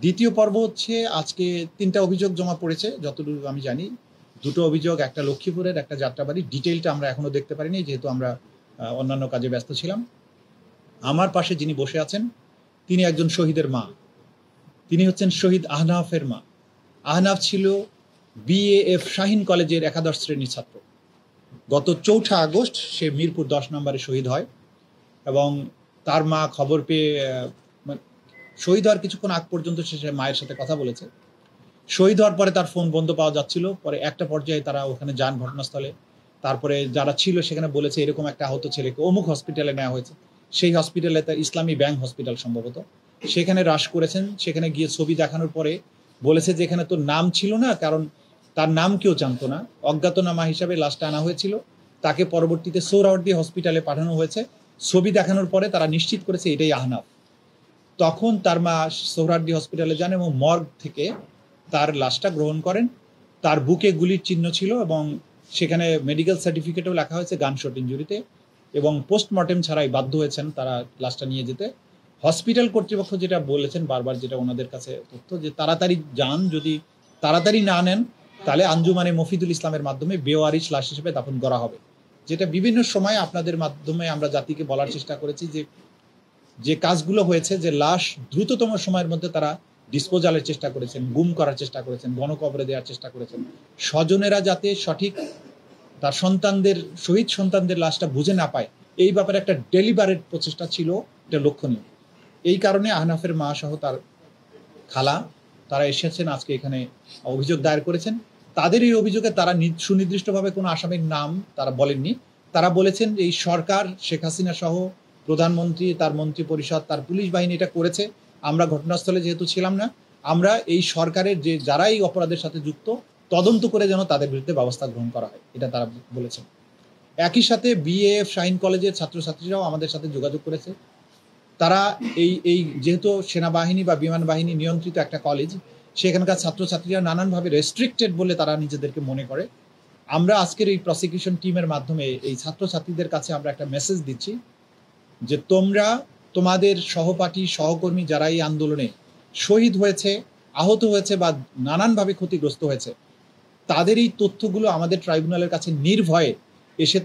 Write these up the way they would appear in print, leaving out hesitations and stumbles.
দ্বিতীয় পর্ব হচ্ছে আজকে ৩টা অভিযোগ জমা পড়েছে যতদূর আমি জানি। ২টো অভিযোগ, একটা লক্ষ্মীপুরের, একটা যাত্রাবাড়ির। ডিটেইলটা আমরা এখনো দেখতে পারিনি যেহেতু আমরা অন্যান্য কাজে ব্যস্ত ছিলাম। আমার পাশে যিনি বসে আছেন তিনি একজন শহীদের মা। তিনি হচ্ছেন শহীদ আহনাফের মা। আহনাফ ছিল বিএএফ শাহীন কলেজের একাদশ শ্রেণীর ছাত্র। গত ৪ঠা আগস্ট সে মিরপুর ১০ নম্বরে শহীদ হয় এবং তার মা খবর পেয়ে শহীদ হওয়ার কিছুক্ষণ আগ পর্যন্ত সে মায়ের সাথে কথা বলেছে। শহীদ হওয়ার পরে তার ফোন বন্ধ পাওয়া যাচ্ছিল। পরে একটা পর্যায়ে তারা ওখানে যান ঘটনাস্থলে। তারপরে যারা ছিল সেখানে বলেছে এরকম একটা আহত ছেলেকে অমুক হসপিটালে নেওয়া হয়েছে। সেই হসপিটালে তার ইসলামী ব্যাংক হসপিটাল সম্ভবত। সেখানে রাশ করেছেন। সেখানে গিয়ে ছবি দেখানোর পরে বলেছে যে এখানে তোর নাম ছিল না, কারণ তার নাম কেউ জানতো না। অজ্ঞাতনামা হিসাবে লাশটা আনা হয়েছিল। তাকে পরবর্তীতে সোহরাওয়ার্দী হসপিটালে পাঠানো হয়েছে। ছবি দেখানোর পরে তারা নিশ্চিত করেছে এটাই আহনাফ। তখন তার মা সোহরাওয়ার্দী হসপিটালে যান এবং মর্গ থেকে তার লাশটা গ্রহণ করেন। তার বুকে গুলির চিহ্ন ছিল এবং সেখানে মেডিকেল সার্টিফিকেটও লেখা হয়েছে গানশট ইনজুরিতে, এবং পোস্টমর্টেম ছাড়াই বাধ্য হয়েছেন তারা লাশটা নিয়ে যেতে। হসপিটাল কর্তৃপক্ষ যেটা বলেছেন বারবার, যেটা ওনাদের কাছে তথ্য, যে তাড়াতাড়ি যান, যদি তাড়াতাড়ি না নেন তাহলে আঞ্জুমানে মফিদুল ইসলামের মাধ্যমে বেওয়ারিশ লাশ হিসেবে দাফন করা হবে। যেটা বিভিন্ন সময় আপনাদের মাধ্যমে আমরা জাতিকে বলার চেষ্টা করেছি যে কাজগুলো হয়েছে, যে লাশ দ্রুততম সময়ের মধ্যে তারা ডিসপোজালের চেষ্টা করেছেন, গুম করার চেষ্টা করেছেন, গণকবরে দেওয়ার চেষ্টা করেছেন। স্বজনেরা যাতে সঠিক তার সন্তানদের, শহীদ সন্তানদের লাশটা বুঝে না পায়, এই ব্যাপারে একটা ডেলিবারেট প্রচেষ্টা ছিল, এটা লক্ষণীয়। এই কারণে আহনাফের মা সহ তার খালা তারা এসেছেন আজকে এখানে, অভিযোগ দায়ের করেছেন। তাদের এই অভিযোগে তারা সুনির্দিষ্টভাবে কোনো আসামির নাম তারা বলেননি। তারা বলেছেন এই সরকার, শেখ হাসিনা সহ প্রধানমন্ত্রী, তার মন্ত্রী পরিষদ, তার পুলিশ বাহিনী এটা করেছে। আমরা ঘটনাস্থলে যেহেতু ছিলাম না, আমরা এই সরকারের যে যারা এই অপরাধের সাথে যুক্ত তদন্ত করে যেন তাদের বিরুদ্ধে ব্যবস্থা গ্রহণ করা হয়, এটা তারা বলেছেন। একই সাথে বিএএফ শাহীন কলেজের ছাত্রছাত্রীরাও আমাদের সাথে যোগাযোগ করেছে। তারা এই যেহেতু সেনাবাহিনী বা বিমান বাহিনী নিয়ন্ত্রিত একটা কলেজ, সেখানকার ছাত্রছাত্রীরা নানানভাবে রেস্ট্রিক্টেড বলে তারা নিজেদেরকে মনে করে। আমরা আজকের এই প্রসিকিউশন টিমের মাধ্যমে এই ছাত্রছাত্রীদের কাছে আমরা একটা মেসেজ দিচ্ছি যে তোমরা তোমাদের সহপাঠী সহকর্মী যারা এই আন্দোলনে শহীদ হয়েছে, আহত হয়েছে বা নানানভাবে ক্ষতিগ্রস্ত হয়েছে, তাদের এই তথ্যগুলো আমাদের ট্রাইব্যুনালের কাছে নির্ভয়ে এসে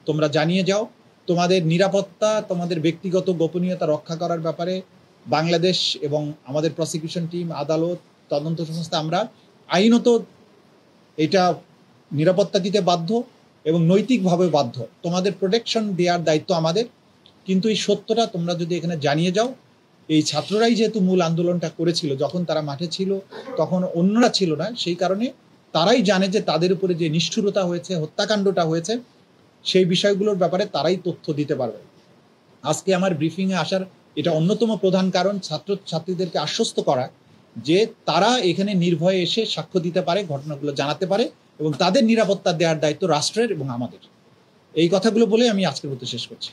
তোমরা জানিয়ে যাও। তোমাদের নিরাপত্তা, তোমাদের ব্যক্তিগত গোপনীয়তা রক্ষা করার ব্যাপারে বাংলাদেশ এবং আমাদের প্রসিকিউশন টিম, আদালত, তদন্ত সংস্থা আমরা আইনত এটা নিরাপত্তা দিতে বাধ্য এবং নৈতিকভাবে বাধ্য। তোমাদের প্রোটেকশন দেওয়ার দায়িত্ব আমাদের। কিন্তু এই সত্যটা তোমরা যদি এখানে জানিয়ে যাও, এই ছাত্ররাই যেহেতু মূল আন্দোলনটা করেছিল, যখন তারা মাঠে ছিল তখন অন্যরা ছিল না, সেই কারণে তারাই জানে যে তাদের উপরে যে নিষ্ঠুরতা হয়েছে, হত্যাকাণ্ডটা হয়েছে, সেই বিষয়গুলোর ব্যাপারে তারাই তথ্য দিতে পারবে। আজকে আমার ব্রিফিংয়ে আসার এটা অন্যতম প্রধান কারণ, ছাত্রছাত্রীদেরকে আশ্বস্ত করা যে তারা এখানে নির্ভয়ে এসে সাক্ষ্য দিতে পারে, ঘটনাগুলো জানাতে পারে এবং তাদের নিরাপত্তা দেওয়ার দায়িত্ব রাষ্ট্রের এবং আমাদের। এই কথাগুলো বলে আমি আজকের মতো শেষ করছি।